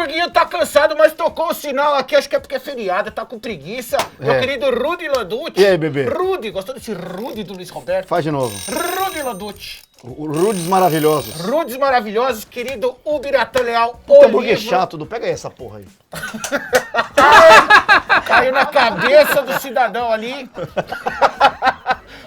Murguinho tá cansado, mas tocou o sinal aqui, acho que é porque é feriado, tá com preguiça. Meu querido Rudy Landucci. E aí, bebê? Rudy, gostou desse Rudy do Luiz Roberto? Faz de novo. Rudy Landucci. Rudes maravilhosos. Rudes maravilhosos, querido Ubiratan Leal. Puta hambúrguer chato, não pega aí essa porra aí. Caiu na cabeça do cidadão ali.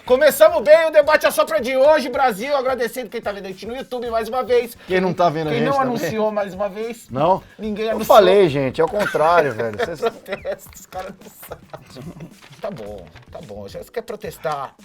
Começamos bem o debate assopra de hoje, Brasil. Agradecendo quem tá vendo a gente no YouTube mais uma vez. Quem não tá vendo a gente Quem não também. anunciou mais uma vez. Não? Ninguém Eu anunciou. falei, gente, é o contrário, velho. Vocês... Protesto, os caras não sabem. Tá bom. Você quer protestar?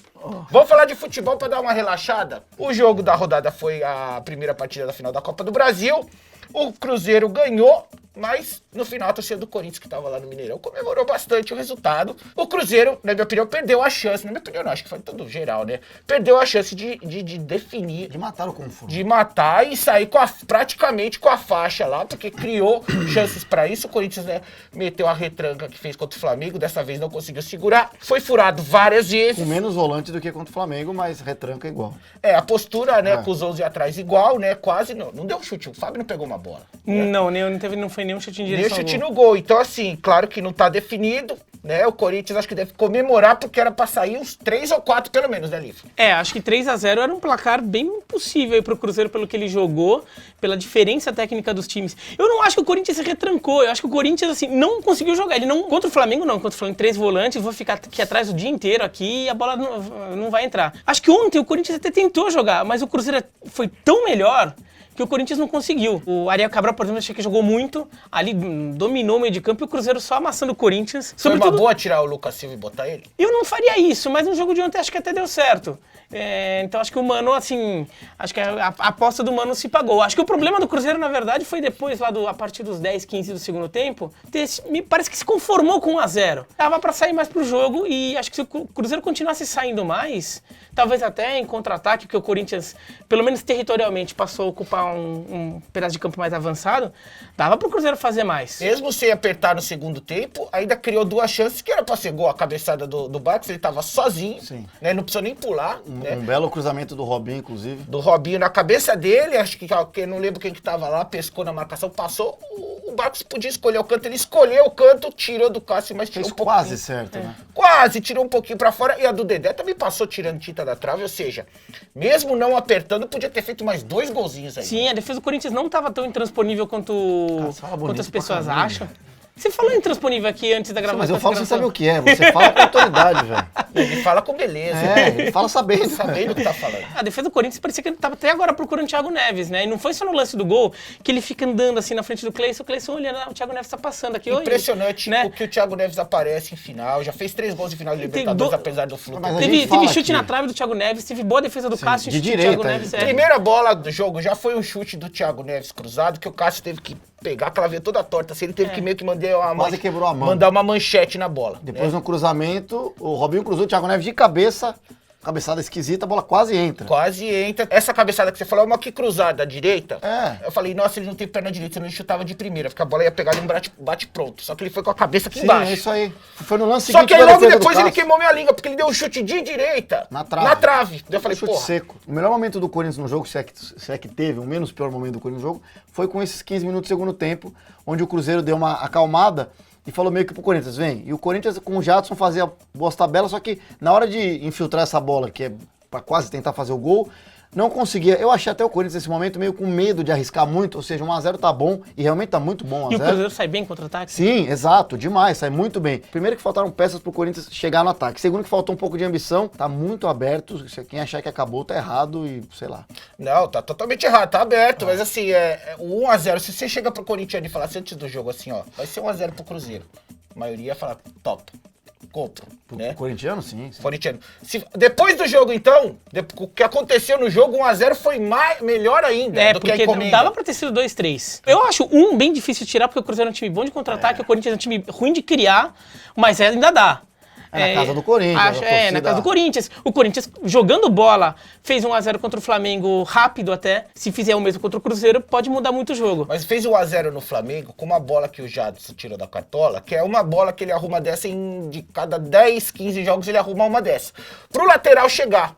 Vamos falar de futebol pra dar uma relaxada? O jogo da rodada foi a primeira partida da final da Copa do Brasil. O Cruzeiro ganhou, mas no final a torcida do Corinthians, que tava lá no Mineirão, comemorou bastante o resultado. O Cruzeiro, na minha opinião, perdeu a chance. Na minha opinião, não, acho que foi todo geral, né? Perdeu a chance de definir. De matar o confronto. De matar e sair praticamente com a faixa lá, porque criou chances pra isso. O Corinthians, né, meteu a retranca que fez contra o Flamengo, dessa vez não conseguiu segurar. Foi furado várias vezes. Com menos volante do que contra o Flamengo, mas retranca igual. A postura, né, com os 11 atrás igual, né, quase não deu chute. O Fábio não pegou uma bola. Não foi nenhum chute em direção Nem chute ao gol. no gol. Então, assim, claro que não tá definido, né? O Corinthians acho que deve comemorar porque era pra sair uns 3 ou 4 pelo menos, né, Liv? Acho que 3-0 era um placar bem possível aí pro Cruzeiro pelo que ele jogou, pela diferença técnica dos times. Eu não acho que o Corinthians se retrancou, eu acho que o Corinthians, assim, não conseguiu jogar. Ele não, contra o Flamengo não, contra o Flamengo 3 volantes, vou ficar aqui atrás o dia inteiro aqui e a bola não vai entrar. Acho que ontem o Corinthians até tentou jogar, mas o Cruzeiro foi tão melhor que o Corinthians não conseguiu. O Ariel Cabral, por exemplo, achei que jogou muito, ali dominou o meio de campo e o Cruzeiro só amassando o Corinthians. Foi uma boa tirar o Lucas Silva e botar ele? Eu não faria isso, mas no jogo de ontem acho que até deu certo. Então acho que o Mano, assim, acho que a aposta do Mano se pagou. Acho que o problema do Cruzeiro, na verdade, foi depois, lá a partir dos 10, 15 do segundo tempo, me parece que se conformou com 1-0. Tava pra sair mais pro jogo e acho que se o Cruzeiro continuasse saindo mais, talvez até em contra-ataque, porque o Corinthians, pelo menos territorialmente, passou a ocupar um pedaço de campo mais avançado, dava pro Cruzeiro fazer mais. Mesmo sem apertar no segundo tempo, ainda criou 2 chances que era pra ser gol. A cabeçada do Barcos, ele tava sozinho, né? Não precisou nem pular. Né? Um belo cruzamento do Robinho, inclusive. Do Robinho na cabeça dele, acho que não lembro quem que tava lá, pescou na marcação, passou, o Barcos podia escolher o canto, ele escolheu o canto, tirou do Cássio, mas tirou um pouquinho. Quase certo, né? Quase, tirou um pouquinho pra fora, e a do Dedé também passou tirando tinta da trave, ou seja, mesmo não apertando, podia ter feito mais 2 golzinhos aí. Sim, a defesa do Corinthians não estava tão intransponível quanto as pessoas acham. Você falou intransponível aqui antes da gravação. Mas eu falo sem saber o que é, você fala com autoridade, velho. Ele fala com beleza. Ele fala sabendo. Sabendo o que tá falando. A defesa do Corinthians parecia que ele tava até agora procurando o Thiago Neves, né? E não foi só no lance do gol que ele fica andando assim na frente do Cleison, o Cleison olhando, o Thiago Neves tá passando aqui. Impressionante, né? O que o Thiago Neves aparece em final, já fez 3 gols em final de Libertadores, apesar do fluxo. Teve chute na trave do Thiago Neves, teve boa defesa do Cássio. De direita. Thiago Neves, Primeira bola do jogo já foi um chute do Thiago Neves cruzado, que o Cássio teve que pegar, aquela veia toda torta, assim, ele teve que meio que Quase quebrou a mão. mandar uma manchete na bola. Depois no cruzamento, o Robinho cruzou o Thiago Neves de cabeça, cabeçada esquisita, a bola quase entra. Quase entra. Essa cabeçada que você falou é uma que cruzada da direita. É. Eu falei, nossa, ele não tem perna direita, senão ele chutava de primeira, porque a bola ia pegar em um bate pronto. Só que ele foi com a cabeça aqui embaixo. É isso aí. Foi no lance Só seguinte que aí da logo defesa do depois ele Cássio. queimou minha língua, porque ele deu um chute de direita Na trave. Daí eu falei, Chute porra. seco. O melhor momento do Corinthians no jogo, se é que teve, o menos pior momento do Corinthians no jogo, foi com esses 15 minutos do segundo tempo, onde o Cruzeiro deu uma acalmada e falou meio que pro Corinthians, vem. E o Corinthians com o Jadson fazia boas tabelas, só que na hora de infiltrar essa bola, que é pra quase tentar fazer o gol, não conseguia. Eu achei até o Corinthians nesse momento meio com medo de arriscar muito, ou seja, 1-0 tá bom, e realmente tá muito bom 1-0. E o Cruzeiro sai bem contra-ataque? Sim, exato, demais, sai muito bem. Primeiro que faltaram peças pro Corinthians chegar no ataque. Segundo que faltou um pouco de ambição, tá muito aberto. Quem achar que acabou tá errado e sei lá. Não, tá totalmente errado, tá aberto, mas assim, o 1-0, se você chega pro Corinthians e falar assim, antes do jogo assim, ó, vai ser 1-0 pro Cruzeiro. A maioria ia falar, top, compro, né? Corintiano, sim. Corintiano. Depois do jogo, então, o que aconteceu no jogo, 1-0 foi melhor ainda do que a porque encomenda. dava pra ter sido 2-3. Eu acho bem difícil de tirar, porque o Cruzeiro é um time bom de contra-ataque, o Corinthians é um time ruim de criar, mas ainda dá. É na casa do Corinthians. Na casa do Corinthians. O Corinthians, jogando bola, fez 1-0 contra o Flamengo rápido até. Se fizer o mesmo contra o Cruzeiro, pode mudar muito o jogo. Mas fez 1-0 no Flamengo com uma bola que o Jadson tirou da cartola, que é uma bola que ele arruma dessa de cada 10, 15 jogos ele arruma uma dessa. Pro lateral chegar.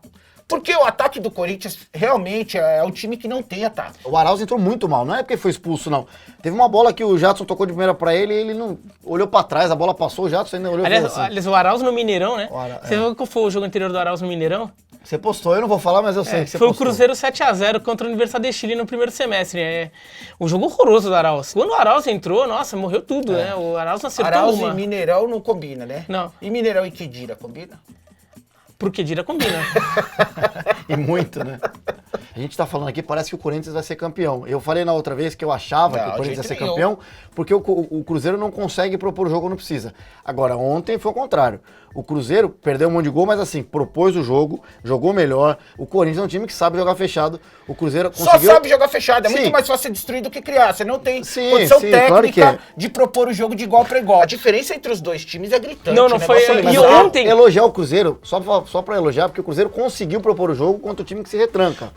Porque o ataque do Corinthians realmente é um time que não tem ataque. O Arauz entrou muito mal, não é porque foi expulso, não. Teve uma bola que o Jadson tocou de primeira pra ele e ele não olhou pra trás, a bola passou, o Jadson ainda olhou e falou assim. Aliás, o Arauz no Mineirão, né? O Você viu qual foi o jogo anterior do Arauz no Mineirão? Você postou, eu não vou falar, mas eu sei que você Foi postou. o Cruzeiro 7x0 contra o Universidade de Chile no primeiro semestre. O jogo horroroso do Arauz. Quando o Arauz entrou, nossa, morreu tudo, né? O Arauz não acertou Arauz uma. e Mineirão não combina, né? Não. E Mineirão e Quedira combina? Porque Dira combina. E muito, né? A gente tá falando aqui, parece que o Corinthians vai ser campeão. Eu falei na outra vez que eu achava Não, que o Corinthians ia de ser jeito campeão, porque o Cruzeiro não consegue propor o jogo quando precisa. Agora, ontem foi o contrário. O Cruzeiro perdeu um monte de gol, mas assim, propôs o jogo, jogou melhor. O Corinthians é um time que sabe jogar fechado. O Cruzeiro conseguiu... Só sabe jogar fechado, é Sim. muito mais fácil destruir do que criar. Você não tem Sim, condição sim, técnica claro que é. de propor o jogo de igual para igual. A diferença entre os dois times é gritante. Não, não o foi- negócio é e Mas bizarro. eu ontem- elogiar o Cruzeiro, só pra elogiar, porque o Cruzeiro conseguiu propor o jogo contra o time que se retranca.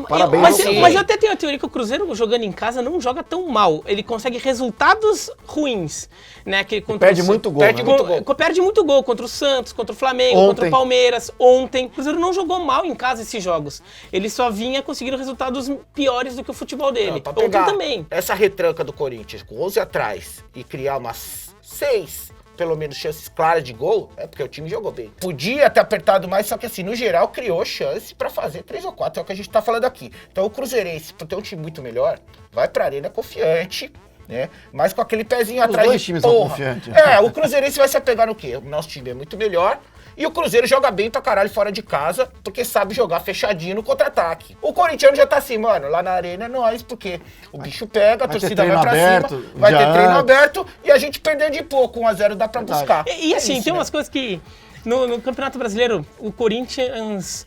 Parabéns mas, ao Cruzeiro. mas eu até tenho a teoria que o Cruzeiro jogando em casa não joga tão mal. Ele consegue resultados ruins, né? Que contra Perde o- muito gol, perde né? muito gol. Perde muito gol contra o Santos, contra o Flamengo, Ontem. contra o Palmeiras, ontem. O Cruzeiro não jogou mal em casa esses jogos. Ele só vinha conseguindo resultados piores do que o futebol dele. Pra Ontem pegar também. essa retranca do Corinthians com 11 atrás e criar umas 6, pelo menos, chances claras de gol, é porque o time jogou bem. Podia ter apertado mais, só que assim, no geral, criou chance pra fazer 3 ou 4, é o que a gente tá falando aqui. Então o Cruzeirense, por ter um time muito melhor, vai pra arena confiante, né? Mas com aquele pezinho atrás dois de times são porra. confiantes. O Cruzeirense vai se apegar no quê? O nosso time é muito melhor. E o Cruzeiro joga bem pra caralho fora de casa, porque sabe jogar fechadinho no contra-ataque. O corintiano já tá assim, mano, lá na arena é nóis, porque o bicho pega, a Vai ter torcida vai treino pra aberto, cima, vai ter já treino antes. aberto e a gente perdeu de pouco, 1x0 dá pra Verdade. buscar. E assim, isso, tem né? umas coisas que no Campeonato Brasileiro, o Corinthians,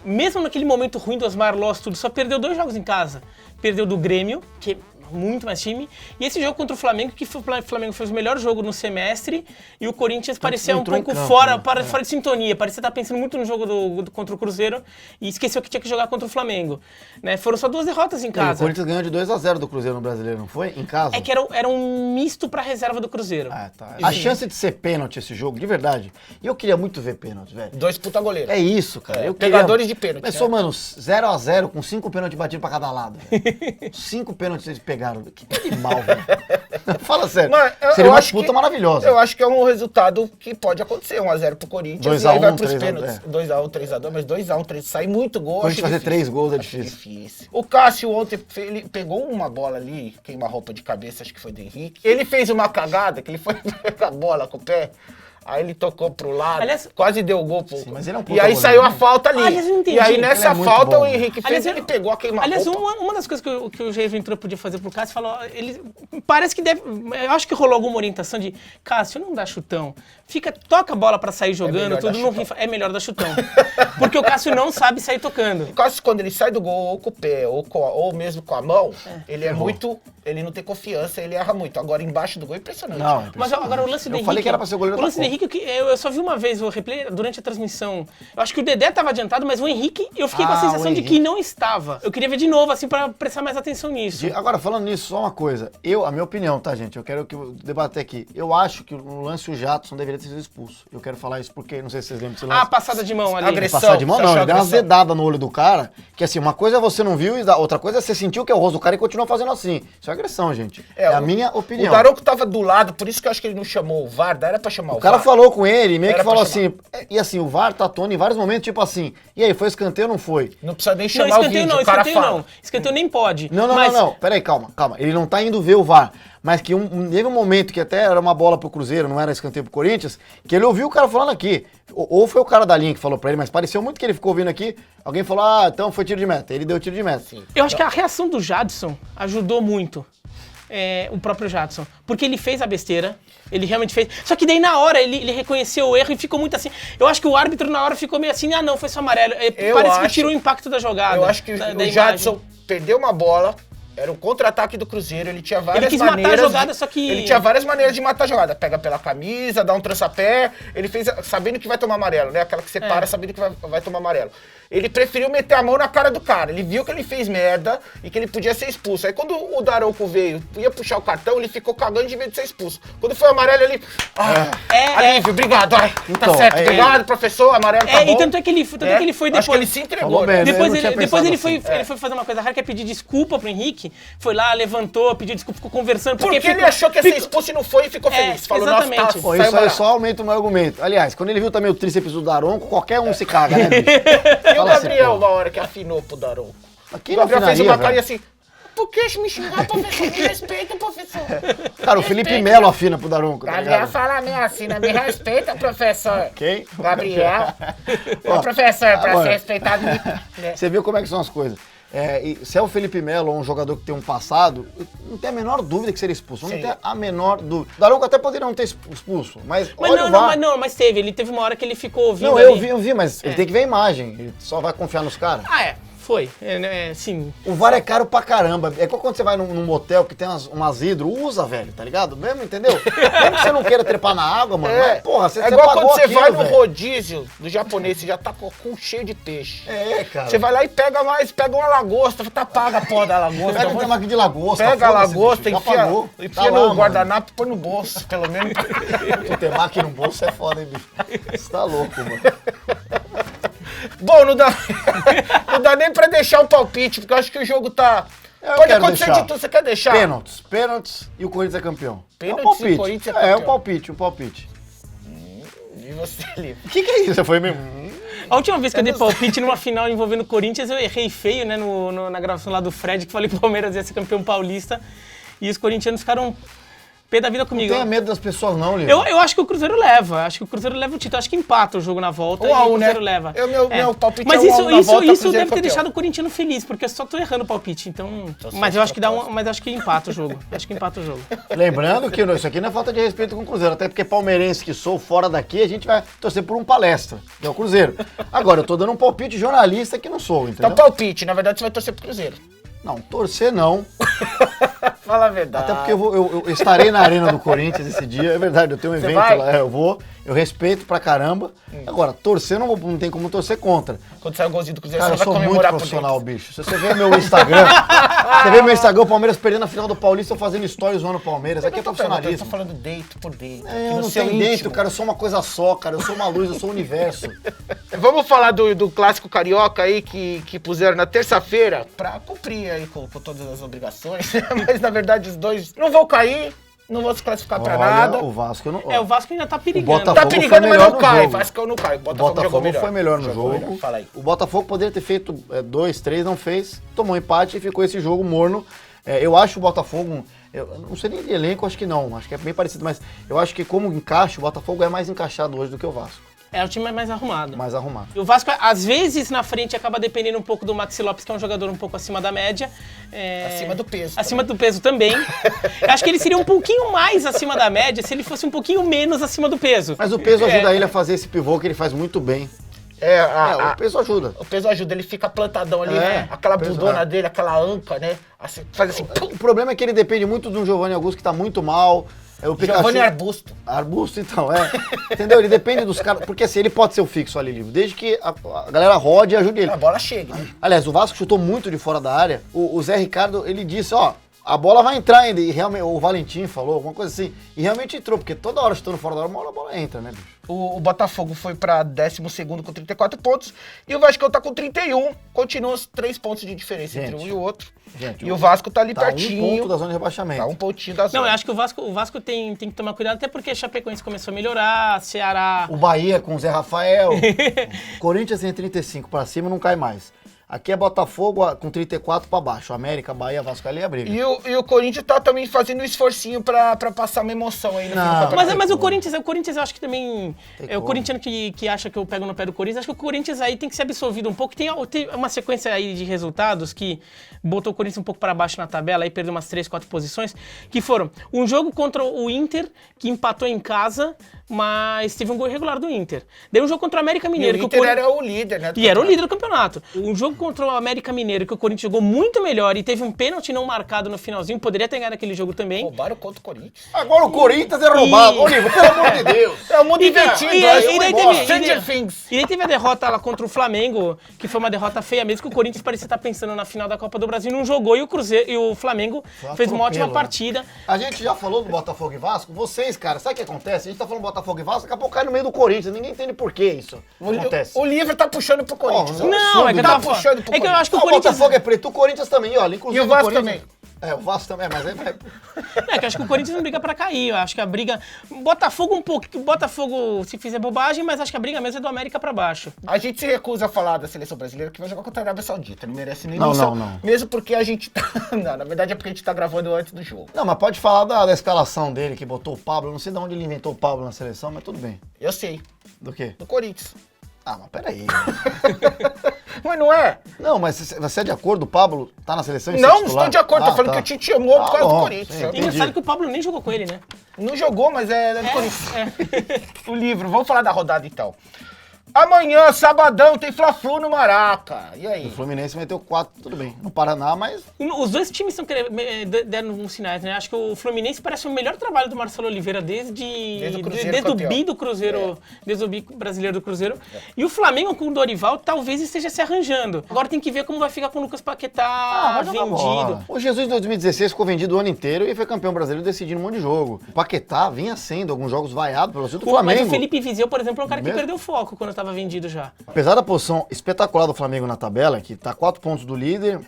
mesmo naquele momento ruim do Osmar Loss, tudo, só perdeu 2 jogos em casa. Perdeu do Grêmio, que é muito mais time, e esse jogo contra o Flamengo, que o Flamengo fez o melhor jogo no semestre, e o Corinthians parecia não um entrou em pouco campo, fora, né? fora de sintonia, parecia estar pensando muito no jogo contra o Cruzeiro, e esqueceu que tinha que jogar contra o Flamengo. Né? Foram só 2 derrotas em E o casa. Corinthians ganhou de 2x0 do Cruzeiro no Brasileiro, não foi? Em casa? É que era um misto pra reserva do Cruzeiro. Ah, tá. A chance de ser pênalti esse jogo, de verdade. E eu queria muito ver pênalti, velho. 2 puta goleiro. É isso, cara. Eu pegadores de pênalti, Começou, né? mano, 0x0 com 5 pênaltis batidos pra cada lado. 5 pênaltis eles pegaram. Que animal, velho. Fala sério. Mas Seria uma disputa maravilhosa. Eu acho que é um resultado que pode acontecer, 1x0 pro Corinthians, 2 e a aí 1, vai pros 3 a 1, pênaltis. 2x1, 3x2, mas 2x1, 3 sai muito gol. Quando a acho gente fazer difícil. 3 gols é Acho difícil. O Cássio ontem, ele pegou uma bola ali, queima-roupa de cabeça, acho que foi do Henrique. Ele fez uma cagada, que ele foi pegar a bola com o pé, aí ele tocou pro lado, Aliás- quase deu gol pro... mas ele é um e puta aí goleiro, saiu a né? falta ali. Aliás, eu não entendi. E aí Ele nessa é muito falta bom. o Henrique fez, Aliás, ele pegou a queima-roupa. Aliás, uma das coisas que o Jair Ventura podia fazer pro Cássio, falou, ele parece que deve, eu acho que rolou alguma orientação de, Cássio, não dá chutão, toca a bola pra sair jogando, melhor tudo dar não chutão. rifa, é melhor dar chutão. Porque o Cássio não sabe sair tocando. O Cássio, quando ele sai do gol, ou com o pé, ou mesmo com a mão, ele é muito... Ele não tem confiança, ele erra muito. Agora, embaixo do gol, é impressionante. Não, é Mas agora o lance do Eu Henrique... falei que era pra ser o goleiro O lance do da Henrique, eu só vi uma vez o replay durante a transmissão. Eu acho que o Dedé tava adiantado, mas o Henrique, eu fiquei com a Ah, sensação o de que Henrique. não estava. Eu queria ver de novo, assim, pra prestar mais atenção nisso. Agora, falando nisso, só uma coisa. A minha opinião, tá, gente? Eu quero que eu debater aqui. Eu acho que no lance o Jadson deveria ter sido expulso. Eu quero falar isso porque, não sei se vocês lembram desse lance. Ah, passada de mão ali. Agressão. Passar de mão, Você não, achou ele deu umas agressão? dedadas no olho do cara, que assim, uma coisa você não viu e outra coisa é você sentiu que é o rosto do cara e continua fazendo assim. Isso é agressão, gente. É a minha opinião. O Daronco tava do lado, por isso que eu acho que ele não chamou o VAR, era pra chamar o O cara VAR. falou com ele, meio Era que falou pra chamar. assim, e assim, o VAR tá atuando em vários momentos, tipo assim, e aí, foi escanteio ou não foi? Não precisa nem Não, chamar o escanteio vídeo, não, o cara escanteio fala. não. Escanteio nem pode. Não, Mas- não, peraí, calma. Ele não tá indo ver o VAR, mas que teve um momento que até era uma bola pro Cruzeiro, não era escanteio pro Corinthians, que ele ouviu o cara falando aqui, ou foi o cara da linha que falou pra ele, mas pareceu muito que ele ficou ouvindo aqui, alguém falou, então foi tiro de meta, ele deu tiro de meta. Sim. Eu acho que a reação do Jadson ajudou muito. O próprio Jadson. Porque ele fez a besteira, ele realmente fez. Só que daí na hora ele reconheceu o erro e ficou muito assim. Eu acho que o árbitro na hora ficou meio assim, ah não, foi só amarelo. Parece que tirou o impacto da jogada. Eu acho que da o imagem. Jadson perdeu uma bola Era o contra-ataque do Cruzeiro, ele tinha várias Ele quis matar a maneiras... jogada, só que... Ele tinha várias maneiras de matar a jogada. Pega pela camisa, dá um trança-pé, ele fez sabendo que vai tomar amarelo, né? Aquela que separa sabendo que vai tomar amarelo. Ele preferiu meter a mão na cara do cara. Ele viu que ele fez merda e que ele podia ser expulso. Aí quando o Daronco veio, ia puxar o cartão, ele ficou cagando de medo de ser expulso. Quando foi o amarelo, ele... alívio, obrigado. Ai, Então, tá certo, obrigado, professor, amarelo tá bom. E tanto é que ele foi depois... Acho que ele se entregou, Falou né? bem. Depois, Eu não tinha depois ele pensado foi, ele foi fazer uma coisa rara, que é pedir desculpa pro Henrique. Foi lá, levantou, pediu desculpa, ficou conversando. Porque ele achou que ia ser expulso e não foi e ficou feliz. Falou, exatamente. nossa, Pô, saiu isso aí barato. só aumenta o meu argumento. Aliás, quando ele viu também o tríceps do Daronco, qualquer um se caga, né, bicho? E o Fala assim, Gabriel, pô. uma hora que afinou pro Daronco. Aqui O não Gabriel fez afinaria, uma carinha velho. assim, por que me xingar, professor? Me respeita, professor. Cara, o Felipe Melo afina pro Daronco, tá Gabriel ligado? fala meio assim, né? Me respeita, professor. Quem? Gabriel. Ó, Ô, professor, pra agora, ser respeitado... né? Você viu como é que são as coisas. E se é o Felipe Melo ou um jogador que tem um passado, não tem a menor dúvida que seria expulso. Não Sim. tem a menor dúvida. O Daronco até poderia não ter expulso, mas Mas olha o VAR. mas teve. Ele teve uma hora que ele ficou ouvindo Não, ali. eu vi, mas ele tem que ver a imagem. Ele só vai confiar nos caras. Foi. Sim. O VAR é caro pra caramba. É igual quando você vai num motel que tem umas hidro, usa, velho, tá ligado? Mesmo, entendeu? Mesmo que você não queira trepar na água, mano. Mas, porra, você igual pagou quando você aquilo, vai no velho. rodízio do japonês, você já tá com o cu cheio de peixe. Cara. Você vai lá e pega uma lagosta, tá paga a porra da lagosta. Pega um temaki de lagosta. Pega a foda-se, lagosta, bicho, já enfia pagou. Tá no lá, guardanapo e põe no bolso, pelo menos. mano. O temaki no bolso é foda, hein, bicho? Você tá louco, mano. Bom, não dá nem pra deixar o palpite, porque eu acho que o jogo tá... Eu Pode quero acontecer deixar. de tudo, você quer deixar? Pênaltis e o Corinthians é campeão. Pênaltis é um e o palpite. Corinthians é É, campeão. um palpite. E você ali? O que é isso? Você foi mesmo? A última vez que eu dei palpite numa final envolvendo o Corinthians, eu errei feio, né, na gravação lá do Fred, que falei que o Palmeiras ia ser campeão paulista. E os corintianos ficaram pé da vida comigo. Não tenha medo das pessoas não, Lívio. Eu acho que o Cruzeiro leva. Acho que o Cruzeiro leva o título. Acho que empata o jogo na volta 1 a 1, e o Cruzeiro né? leva. Meu palpite Mas é 1 a 1 na volta, isso Cruzeiro deve ter campeão. deixado o corintiano feliz, porque eu só tô errando o palpite. Então, só mas de eu acho que propósito. mas acho que empata o jogo. Acho que empata o jogo. Lembrando que isso aqui não é falta de respeito com o Cruzeiro, até porque palmeirense que sou, fora daqui, a gente vai torcer por um palestra, que é o Cruzeiro. Agora, eu tô dando um palpite jornalista que não sou, entendeu? Então palpite, na verdade você vai torcer pro Cruzeiro. Não, torcer não, Fala a verdade. até porque eu estarei na arena do Corinthians esse dia, é verdade, eu tenho um Você evento vai? lá, eu respeito pra caramba. Agora, torcer não tem como torcer contra. Quando sair o golzinho do Cruzeiro, Cara, eu você vai sou muito comemorar por profissional, dentro. bicho. Se você ver meu Instagram, o Palmeiras perdendo a final do Paulista, eu fazendo stories zoando o Palmeiras. Aqui é Eu tô profissionalismo. falando dentro por dentro. É, no eu não seu tenho dentro, íntimo. cara. Eu sou uma coisa só, cara. Eu sou uma luz, eu sou o universo. Vamos falar do clássico carioca aí que puseram na terça-feira pra cumprir aí com todas as obrigações. Mas na verdade os dois não vão cair, não vão se classificar pra nada. o Vasco não. O Vasco ainda tá perigando. Botafogo Tá perigando, foi mas melhor não no cai. jogo. Vasco não cai. O Botafogo foi melhor no Jogou jogo. melhor. Fala aí. O Botafogo poderia ter feito 2, 3, não fez. Tomou empate e ficou esse jogo morno. Eu acho o Botafogo, eu não sei nem de elenco, acho que não. Acho que é bem parecido, mas eu acho que como encaixe, o Botafogo é mais encaixado hoje do que o Vasco. O time é mais arrumado. Mais arrumado. E o Vasco, às vezes, na frente, acaba dependendo um pouco do Maxi Lopes, que é um jogador um pouco acima da média. Acima do peso. Acima do peso também. Eu acho que ele seria um pouquinho mais acima da média se ele fosse um pouquinho menos acima do peso. Mas o peso ajuda ele a fazer esse pivô que ele faz muito bem. O peso ajuda. O peso ajuda, ele fica plantadão ali, aquela o peso bundona dele, aquela anca, né? Assim, faz assim, pum. O problema é que ele depende muito do Giovanni Augusto, que tá muito mal. O Pikachu... Giovanni Arbusto. Arbusto, então, Entendeu? Ele depende dos caras. Porque assim, ele pode ser o fixo ali, livre, desde que a galera rode e ajude ele. A bola chega, né? Aliás, o Vasco chutou muito de fora da área. O Zé Ricardo, ele disse, a bola vai entrar ainda. E realmente, o Valentim falou, alguma coisa assim. E realmente entrou, porque toda hora chutando fora da área, a bola entra, né, bicho? O Botafogo foi pra 12º com 34 pontos. E o Vasco tá com 31. Continua os 3 pontos de diferença entre um e o outro. E o Vasco tá ali Tá pertinho. 1 ponto da zona de rebaixamento. Tá 1 pontinho da zona. Não, eu acho que o Vasco tem que tomar cuidado, até porque a Chapecoense começou a melhorar, Ceará... O Bahia com o Zé Rafael. Corinthians tem 35 pra cima, não cai mais. Aqui é Botafogo com 34 pra baixo. América, Bahia, Vasco, ali é a briga. E o Corinthians tá também fazendo um esforcinho pra passar uma emoção aí no fim do campeonato. Mas o Corinthians eu acho que também... O corintiano que acha que eu pego no pé do Corinthians, acho que o Corinthians aí tem que ser absolvido um pouco. Tem uma sequência aí de resultados que botou o Corinthians um pouco para baixo na tabela, aí perdeu umas 3, 4 posições, que foram um jogo contra o Inter, que empatou em casa, mas teve um gol irregular do Inter. Daí um jogo contra o América E Mineiro. o que Inter Cori- era o líder, né? do E era o campeonato. líder do campeonato. Um jogo contra o América Mineiro, que o Corinthians jogou muito melhor e teve um pênalti não marcado no finalzinho, poderia ter ganhado aquele jogo também. Roubaram contra o Corinthians. Agora o Corinthians é roubado. Ô, Nico, pelo amor de Deus. É o mundo invertido. E é daí igual teve- Stranger Things. E aí teve a derrota lá contra o Flamengo, que foi uma derrota feia mesmo, que o Corinthians parecia estar pensando na final da Copa do Brasil, não jogou, e o Cruzeiro e o Flamengo fez uma ótima atropelo, né? partida. A gente já falou do Botafogo e Vasco. Vocês, cara, sabe o que acontece? A gente tá falando Botafogo e Vasco, daqui a pouco cai no meio do Corinthians. Ninguém entende por que isso acontece. O livro tá puxando pro Corinthians. Não, Não, é que eu tá tava falando. puxando pro É que eu acho que o O Corinthians. Botafogo é preto, o Corinthians também, olha. Inclusive E o Vasco Corinthians- também. É, o Vasco também, mas aí vai... É, que eu acho que o Corinthians não briga pra cair. Eu acho que a briga. Botafogo um pouco. Botafogo se fizer bobagem, mas acho que a briga mesmo é do América pra baixo. A gente se recusa a falar da seleção brasileira que vai jogar contra a Arábia Saudita. Não merece nem Não, menção. não. Mesmo porque a gente tá... Não, na verdade é porque a gente tá gravando antes do jogo. Não, mas pode falar da escalação dele, que botou o Pablo. Eu não sei de onde ele inventou o Pablo na seleção, mas tudo bem. Eu sei. Do quê? Do Corinthians. Ah, mas peraí. Mas não é? Não, mas você é de acordo? O Pablo tá na seleção e ser Não, titular? estou de acordo. Tô Ah, falando tá. que o Tite chamou por causa do bom, Corinthians. sim. Eu- E engraçado que o Pablo nem jogou com ele, né? Não jogou, mas é do Corinthians. É. O livro. Vamos falar da rodada então. Amanhã, sabadão, tem Fla-Flu no Maraca. E aí? O Fluminense meteu 4, tudo bem. No Paraná, mas... Os dois times estão deram uns sinais, né? Acho que o Fluminense parece o melhor trabalho do Marcelo Oliveira Desde o Cruzeiro desde o campeão. bi do Cruzeiro, desde o bi brasileiro do Cruzeiro. E o Flamengo com o Dorival talvez esteja se arranjando. Agora tem que ver como vai ficar com o Lucas Paquetá vai jogar vendido. bola. O Jesus em 2016 ficou vendido o ano inteiro e foi campeão brasileiro decidindo um monte de jogo. O Paquetá vinha sendo alguns jogos vaiado pelo do Mas Flamengo. o Felipe Viseu, por exemplo, é um cara que Mesmo? perdeu foco quando estava vendido já. Apesar da posição espetacular do Flamengo na tabela, que tá 4 pontos do líder,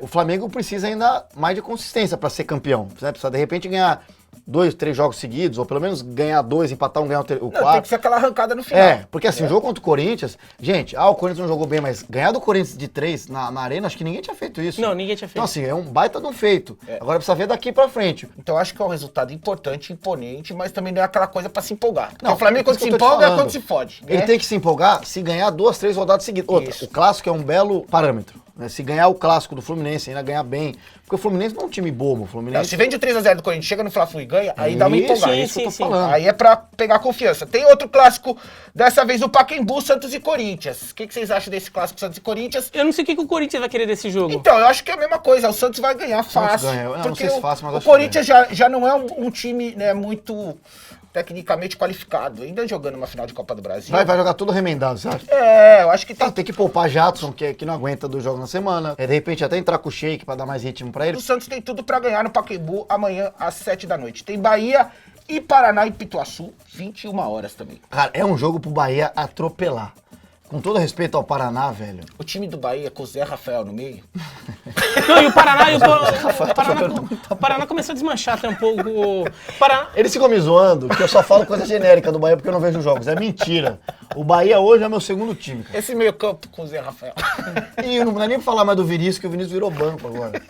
o Flamengo precisa ainda mais de consistência para ser campeão. Né? Precisa de repente ganhar 2, 3 jogos seguidos, ou pelo menos ganhar 2, empatar um, ganhar o Não, 4. tem que ser aquela arrancada no final. Porque assim, o jogo contra o Corinthians, gente, o Corinthians não jogou bem, mas ganhar do Corinthians de 3 na arena, acho que ninguém tinha feito isso. Não, ninguém tinha feito. Então assim, é um baita de um feito. Agora precisa ver daqui pra frente. Então acho que é um resultado importante, imponente, mas também não é aquela coisa pra se empolgar. Porque Não, o Flamengo é quando isso se que eu tô te empolga é falando. quando se fode. Ele tem que se empolgar se ganhar 2, 3 rodadas seguidas. Outra, Isso. o clássico é um belo parâmetro. Né? Se ganhar o clássico do Fluminense, ainda ganhar bem. Porque o Fluminense não é um time bobo. O Não, Fluminense se vende o 3x0 do Corinthians, chega no Fla-Flu e ganha, aí dá uma Isso, empolgada. sim, isso que eu tô sim. falando. Aí é pra pegar confiança. Tem outro clássico, dessa vez o Pacaembu, Santos e Corinthians. O que vocês acham desse clássico Santos e Corinthians? Eu não sei o que o Corinthians vai querer desse jogo. Então, eu acho que é a mesma coisa. O Santos vai ganhar fácil. ganha. Eu não porque sei se fácil, mas o acho que Corinthians já não é um time, né, muito tecnicamente qualificado. Ainda jogando uma final de Copa do Brasil. vai jogar tudo remendado, você acha? Eu acho que tem. Tem que poupar Jadson, que não aguenta 2 jogos na semana. De repente até entrar com o Sheik pra dar mais ritmo pra ele. O Santos tem tudo pra ganhar no Pacaembu amanhã às 7 da noite. Tem Bahia e Paraná e Pituaçu, 21 horas também. Cara, é um jogo pro Bahia atropelar. Com todo respeito ao Paraná, velho. O time do Bahia com o Zé Rafael no meio. Não, e o Paraná, o Paraná começou a desmanchar até um pouco. O Paraná, Eles ficam me zoando que eu só falo coisa genérica do Bahia porque eu não vejo jogos. É mentira. O Bahia hoje é meu segundo time, cara. Esse meio campo com o Zé Rafael. E não dá nem pra falar mais do Vinícius, que o Vinícius virou banco agora.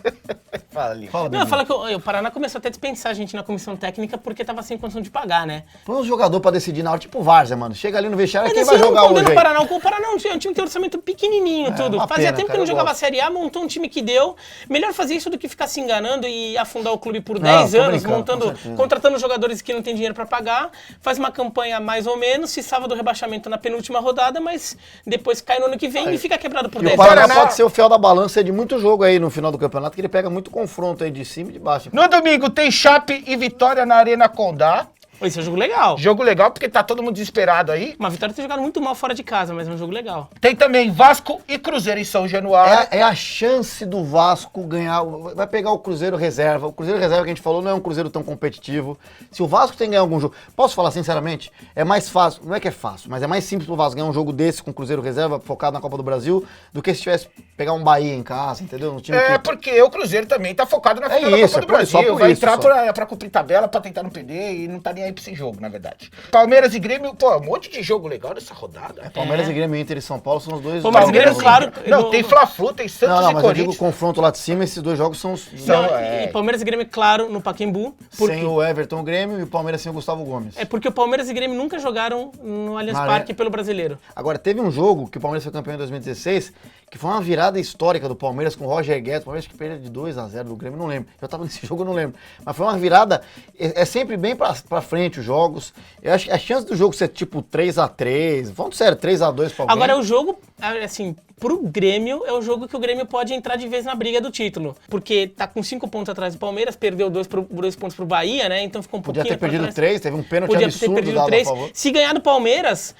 Fala ali. Fala, não, Bibi. fala que o Paraná começou até a dispensar a gente na comissão técnica porque tava sem condição de pagar, né? Põe um jogador pra decidir na hora, tipo o Várzea, mano. Chega ali no vestiário, quem Mas vai assim, eu jogar não hoje condeno aí? o Paraná. O Paraná é um time que tem orçamento pequenininho, tudo. uma Fazia pena, tempo cara, que não eu jogava a gosto. Série A, montou um time que deu. Melhor fazer isso do que ficar se enganando e afundar o clube por Não, 10 tô anos, brincando, com certeza. contratando jogadores que não tem dinheiro pra pagar, faz uma campanha mais ou menos, se salva do rebaixamento na penúltima rodada, mas depois cai no ano que vem e fica quebrado por E o 10 Paraná anos. Paraná- pode ser o fiel da balança de muito jogo aí no final do campeonato, que ele pega muito confronto aí de cima e de baixo. No domingo tem Chape e Vitória na Arena Condá. Esse é um jogo legal. Jogo legal porque tá todo mundo desesperado aí. Uma Vitória tem jogado muito mal fora de casa, mas é um jogo legal. Tem também Vasco e Cruzeiro em São Januário. É a chance do Vasco ganhar. Vai pegar o Cruzeiro reserva. O Cruzeiro reserva que a gente falou não é um Cruzeiro tão competitivo. Se o Vasco tem que ganhar algum jogo. Posso falar sinceramente? É mais fácil. Não é que é fácil, mas é mais simples pro Vasco ganhar um jogo desse com o Cruzeiro reserva, focado na Copa do Brasil, do que se tivesse pegar um Bahia em casa, entendeu? Um time que... Porque o Cruzeiro também tá focado na final da isso, Copa do é só Brasil. por Vai isso, entrar só. pra cumprir tabela, pra tentar não perder e não tá nem aí pra esse jogo, na verdade. Palmeiras e Grêmio, pô, um monte de jogo legal nessa rodada. Palmeiras e Grêmio, Inter e São Paulo são os dois. Palmeiras e Grêmio, jogos. claro. Não, tem Fla-Flu, tem Santos Não, e mas eu digo o Corinthians. confronto lá de cima, esses dois jogos são os. Não, E Palmeiras e Grêmio, claro, no Pacaembu. Sem o Everton Grêmio e o Palmeiras sem o Gustavo Gomes. É porque o Palmeiras e Grêmio nunca jogaram no Allianz Na Parque Arena. pelo Brasileiro. Agora, teve um jogo que o Palmeiras foi campeão em 2016, que foi uma virada histórica do Palmeiras com o Roger Guedes. O Palmeiras que perdeu de 2-0 do Grêmio, não lembro. Eu tava nesse jogo, eu não lembro. Mas foi uma virada, é sempre bem pra frente os jogos. Eu acho que a chance do jogo ser tipo 3-3, vamos sério, 3-2 pra alguém. Agora, o jogo, assim, pro Grêmio, é o jogo que o Grêmio pode entrar de vez na briga do título. Porque tá com 5 pontos atrás do Palmeiras, perdeu 2 pontos pro Bahia, né? Então ficou um pouquinho... Podia ter perdido 3, teve um pênalti Podia absurdo ter perdido dado 3. a favor. Se ganhar do Palmeiras,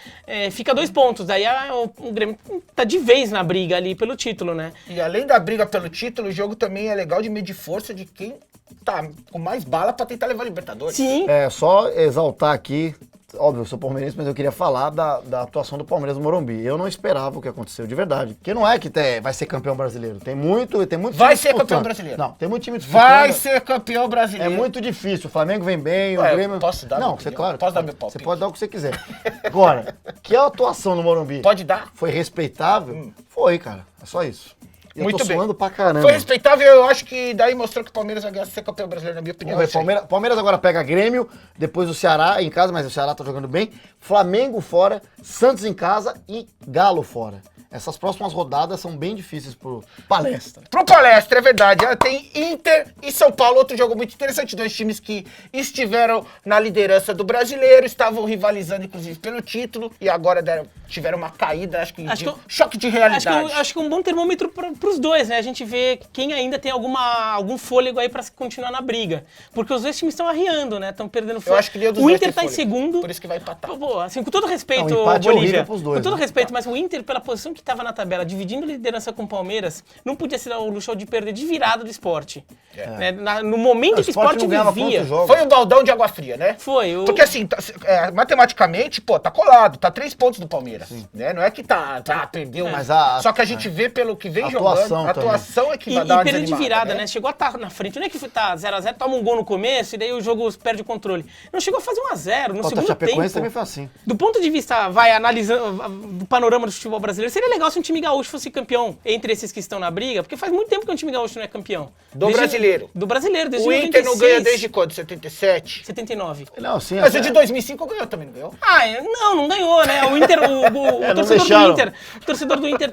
fica 2 pontos. Daí o Grêmio tá de vez na briga ali pelo título, né? E além da briga pelo título, o jogo também é legal de medir força de quem tá com mais bala pra tentar levar a Libertadores. Sim. É, só exaltar aqui, óbvio, eu sou palmeirense, mas eu queria falar da atuação do Palmeiras no Morumbi. Eu não esperava o que aconteceu, de verdade. Porque não é que vai ser campeão brasileiro. Tem muito Vai time ser campeão disputando. brasileiro. Não, tem muito time disputando. Vai ser campeão É brasileiro. muito difícil. O Flamengo vem bem, Ué, o Grêmio... posso dar Não, minha você, opinião? claro. Posso dar pode. meu palpite? Você pode dar o que você quiser. Agora, que a atuação no Morumbi Pode dar? foi respeitável? Foi, cara. É só isso. Eu Muito tô bem. suando pra caramba. Foi respeitável, eu acho que daí mostrou que o Palmeiras vai ser campeão brasileiro, na minha opinião. Vamos ver, Palmeiras agora pega Grêmio, depois o Ceará em casa, mas o Ceará tá jogando bem. Flamengo fora, Santos em casa e Galo fora. Essas próximas rodadas são bem difíceis pro Palestra. Pro Palestra, é verdade. Tem Inter e São Paulo, outro jogo muito interessante. 2 times que estiveram na liderança do brasileiro, estavam rivalizando, inclusive, pelo título, e agora tiveram uma caída, choque de realidade. Acho que é um bom termômetro pros dois, né? A gente vê quem ainda tem algum fôlego aí pra continuar na briga. Porque os dois times estão arriando, né? Estão perdendo fôlego. Eu acho que nenhum dos o dois Inter tem tá em fôlego, segundo. por isso que vai empatar. Pô, assim, com todo respeito, Não, o empate é Bolívia, horrível pros dois, com todo né? respeito, mas o Inter, pela posição que tava na tabela, dividindo a liderança com o Palmeiras, não podia se dar o luxo de perder de virada do esporte. Né? No momento que o esporte não ganhava vivia. quantos jogos? Foi um baldão de água fria, né? Foi. Porque assim, matematicamente, pô, tá colado, tá 3 pontos do Palmeiras. Né? Não é que perdeu. Mas Só que a gente vê pelo que vem atuação jogando, a atuação é que vai E dar uma perdeu de desanimada, virada, né? Chegou a estar na frente. Não é que tá 0x0, toma um gol no começo e daí o jogo perde o controle. Não, chegou a fazer 1x0 no Contra a segundo Chapecoense tempo. também foi assim. Do ponto de vista, analisando do panorama do futebol brasileiro, seria legal se um time gaúcho fosse campeão entre esses que estão na briga, porque faz muito tempo que um time gaúcho não é campeão. Brasileiro. Do brasileiro, desde O 96. Inter não ganha desde quando? 77? 79. Não, sim. Mas o de 2005 ganhou também, não ganhou? Não ganhou, né? O Inter, o torcedor deixaram. do Inter, o torcedor do Inter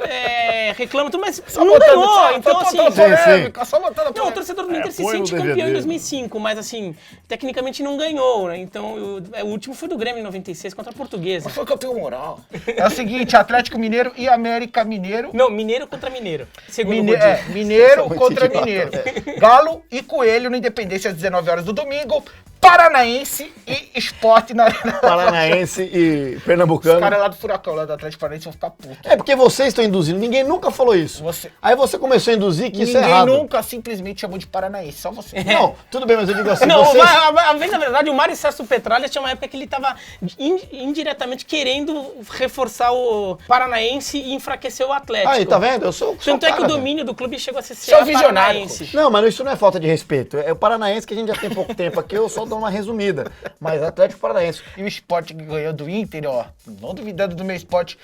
reclama tudo, mas Só não botando- ganhou. só- Então, só assim... botando polêmica, só botando Não, o polêmica. torcedor do Inter se põe no sente campeão DVD. em 2005, mas assim, tecnicamente não ganhou, né? Então, o último foi do Grêmio em 96 contra a Portuguesa. Foi campeão moral. É o seguinte, Atlético Mineiro e América Mineiro. Não, Mineiro contra Mineiro. Segundo o Godinho. Mineiro São muito contra idiotas, Mineiro. Galo e Coelho no Independência às 19 horas do domingo. Paranaense e Sport na Arena. Paranaense e Os Pernambucano. caras lá do Furacão, lá do Atlético Paranaense, vão ficar putos. É porque vocês estão induzindo. Ninguém nunca falou isso. Você- Aí você começou a induzir que isso é Ninguém errado. nunca simplesmente chamou de Paranaense, só você. Não, tudo bem, mas eu digo assim, Não, vocês... na verdade, o Mário Sérgio Petralha tinha uma época que ele estava indiretamente querendo reforçar o Paranaense e enfraquecer o Atlético. Aí, tá vendo? Eu sou Tanto é que o cara, velho. domínio do clube chegou a ser Você é um visionário, Paranaense. Não, mas isso não é falta de respeito. É o Paranaense que a gente já tem pouco tempo aqui, eu só dou uma resumida. Mas Atlético Paranaense. E o Sport que ganhou do Inter, ó, não duvidando do meu Sport,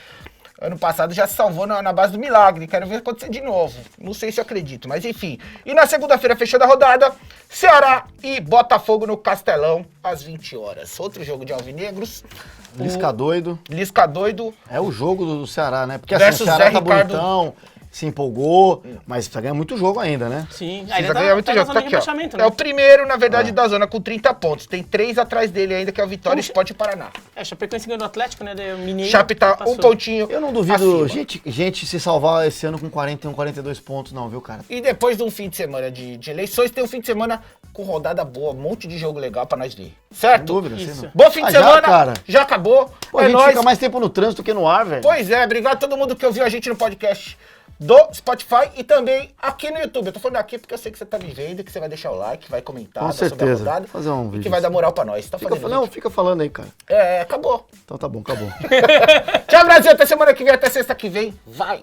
ano passado já se salvou na base do milagre. Quero ver acontecer de novo. Não sei se eu acredito, mas enfim. E na segunda-feira, fechando a rodada, Ceará e Botafogo no Castelão, às 20 horas. Outro jogo de alvinegros. Lisca doido. Lisca doido. É o jogo do Ceará, né? Porque assim, Versus o Ceará Zé tá Ricardo. bonitão, se empolgou, mas precisa ganhar muito jogo ainda, né? Sim, Precisa ainda ganhar muito tá na jogo. zona Tá de aqui, ó. rebaixamento, É né? o primeiro, na verdade, da zona com 30 pontos. Tem 3 atrás dele ainda, que é o Vitória, Sport e Paraná. É, Chapecoense ganhou do Atlético, né? daí o Mineiro Chape tá passou. um pontinho Eu não duvido acima. gente se salvar esse ano com 41, 42 pontos, não, viu, cara? E depois de um fim de semana de eleições, tem um fim de semana com rodada boa, um monte de jogo legal pra nós ver. Sem Certo? dúvida. Isso. Sem dúvida. Bom fim de Já, semana, cara. já acabou. Pô, a É gente nóis. fica mais tempo no trânsito que no ar, velho. Pois é, obrigado a todo mundo que ouviu a gente no podcast do Spotify e também aqui no YouTube. Eu tô falando aqui porque eu sei que você tá me vendo, que você vai deixar o like, vai comentar Com sobre a certeza. rodada. Vou fazer um e que vídeo vai dar assim. moral pra nós. Tá Fica, fazendo não, vídeo. fica falando aí, cara. É, acabou. Então tá bom, acabou. Tchau, Brasil. Até semana que vem, até sexta que vem. Vai!